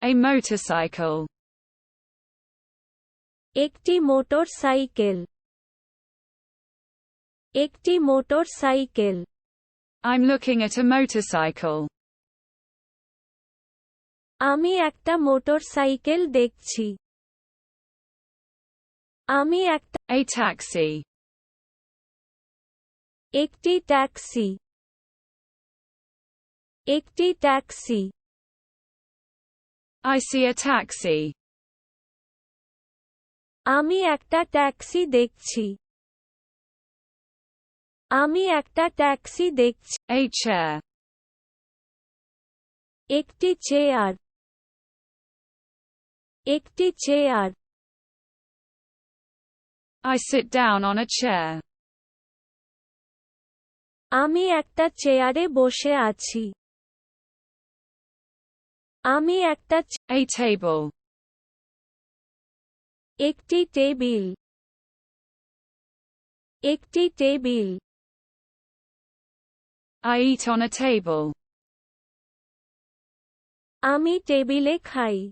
A motorcycle. একটি motorcycle. একটি motorcycle. I'm looking at a motorcycle. আমি একটা মোটরসাইকেল দেখছি। আমি একটা। A taxi. একটি ট্যাক্সি। একটি taxi. I see a taxi. আমি একটা ট্যাক্সি দেখছি। আমি একটা ট্যাক্সি দেখছি। A chair. একটি চেয়ার। একটি chair. I sit down on a chair. আমি একটা চেয়ারে বসে আছি। আমি একটা। A table. একটি টেবিল। একটি table. I eat on a table. আমি টেবিলে খাই।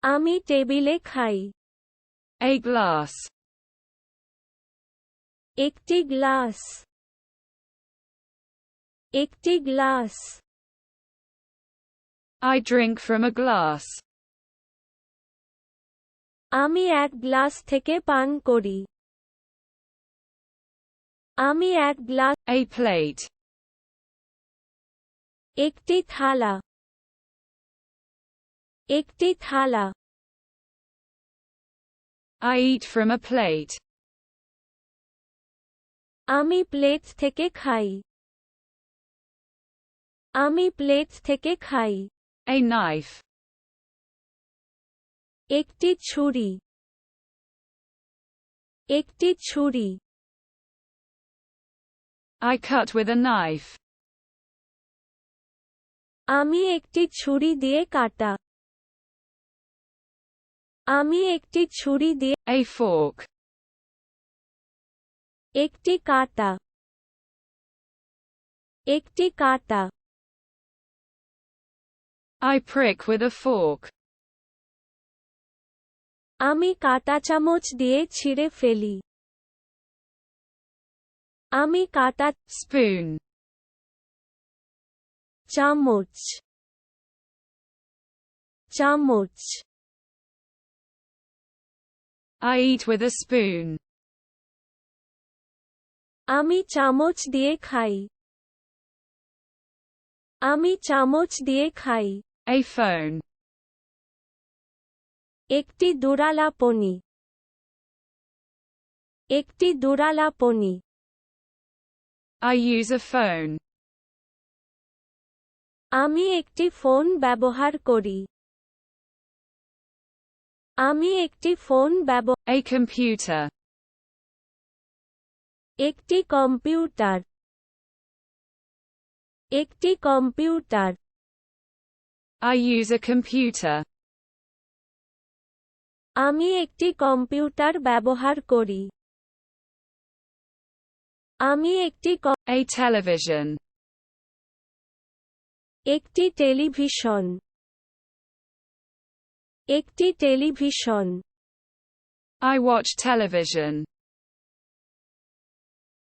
আমি টেবিলে খাই। A glass. একটি গ্লাস। একটি glass. I drink from a glass. আমি এক গ্লাস থেকে পান করি। আমি এক গ্লাস। A plate. একটি থালা। একটি থালা। I eat from a plate. আমি প্লেট থেকে খাই। আমি প্লেট থেকে খাই। A knife. একটি ছুরি। একটি ছুরি। I cut with a knife. আমি একটি ছুরি দিয়ে কাটা। আমি একটি ছুরি দিয়ে। A fork. একটি কাঁটা। একটি কাঁটা। I prick with a fork. আমি কাঁটা চামচ দিয়ে ছিঁড়ে ফেলি। আমি কাঁটা। Spoon. চামচ। চামচ। I eat with a spoon. আমি চামচ দিয়ে খাই। আমি চামচ দিয়ে খাই। A phone. একটি দুরালাপনি। একটি দুরালাপনি। I use a phone. আমি একটি ফোন ব্যবহার করি। আমি একটি ফোন ব্যবহার। A computer. একটি কম্পিউটার। একটি computer. I use a computer. আমি একটি কম্পিউটার ব্যবহার করি। আমি একটি। A television. একটি টেলিভিশন। একটি টেলিভিশন। I watch television.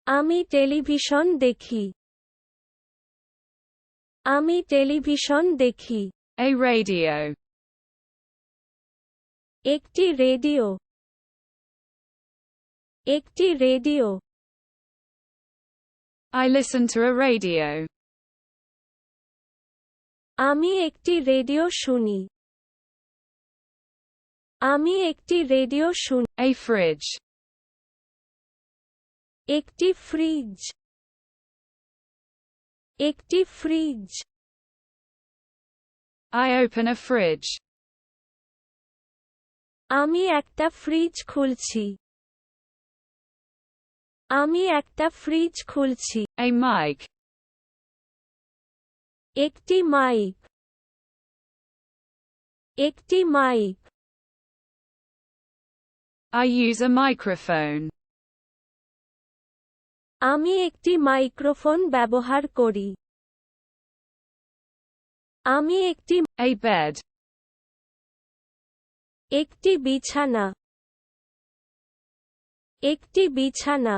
আমি টেলিভিশন দেখি। আমি টেলিভিশন দেখি। A radio. একটি রেডিও। একটি radio. I listen to a radio. আমি একটি রেডিও শুনি। আমি একটি রেডিও শুনি। A fridge. একটি ফ্রিজ। একটি fridge. I open a fridge. আমি একটা ফ্রিজ খুলছি। আমি একটা ফ্রিজ খুলছি। A mic. একটি মাইক। একটি mic. I use a microphone. আমি একটি মাইক্রোফোন ব্যবহার করি। আমি একটি A bed. একটি বিছানা একটি বিছানা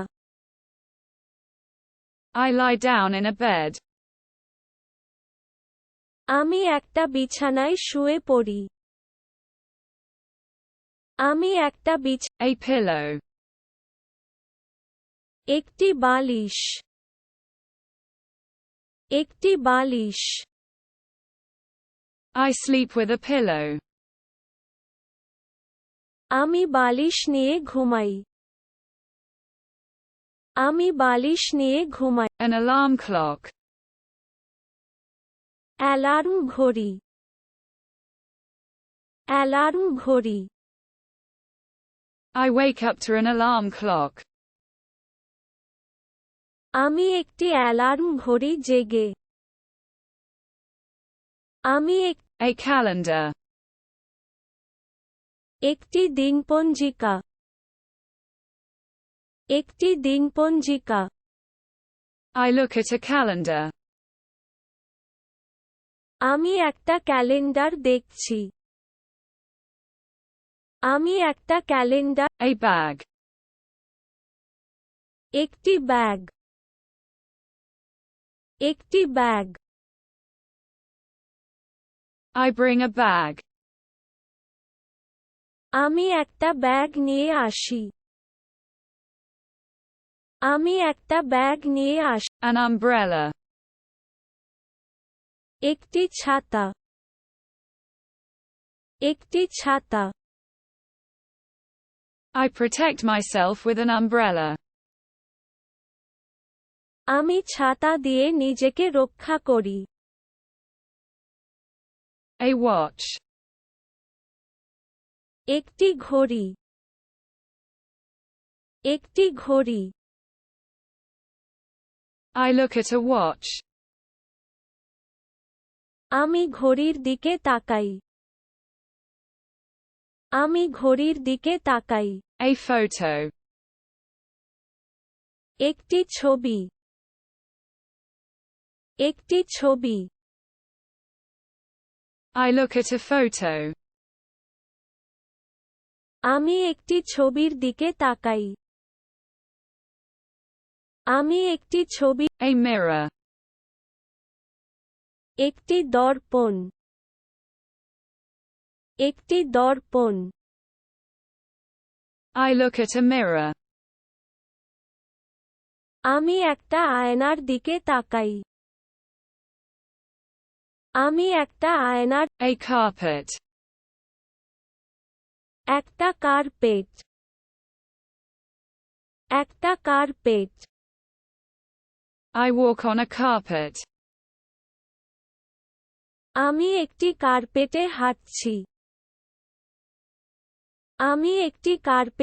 I lie down in a bed. আমি একটা বিছানায় শুয়ে পড়ি আমি একটা A pillow. একটি বালিশ একটি বালিশ I sleep with a pillow. আমি বালিশ নিয়ে ঘুমাই আমি বালিশ নিয়ে ঘুমাই An alarm clock. অ্যালার্ম ঘড়ি অ্যালার্ম ঘড়ি I wake up to an alarm clock. আমি একটি অ্যালার্ম ঘড়ি জেগে আমি A calendar. একটি দিনপঞ্জিকা একটি দিনপঞ্জিকা I look at a calendar. আমি একটা ক্যালেন্ডার দেখছি আমি একটা ক্যালেন্ডার A bag. একটি ব্যাগ একটি bag I bring a bag. আমি একটা ব্যাগ নিয়ে আসি আমি একটা ব্যাগ নিয়ে আসি An umbrella. একটি ছাতা একটি ছাতা I protect myself with an umbrella. আমি ছাতা দিয়ে নিজেকে রক্ষা করি A watch. একটি ঘড়ি একটি ঘড়ি I look at a watch. আমি ঘড়ির দিকে তাকাই আমি ঘড়ির দিকে তাকাই A photo. একটি ছবি একটি ছবি I look at a photo. আমি একটি ছবির দিকে তাকাই আমি একটি ছবি A mirror. একটি দর্পণ একটি দর্পণ I look at a mirror. আমি একটা আয়নার দিকে তাকাই আমি একটা আয়নার A carpet. একটা কার্পেট একটা carpet I walk on a carpet. আমি একটি কার্পেটে হাঁটছি আমি একটি কার্পেট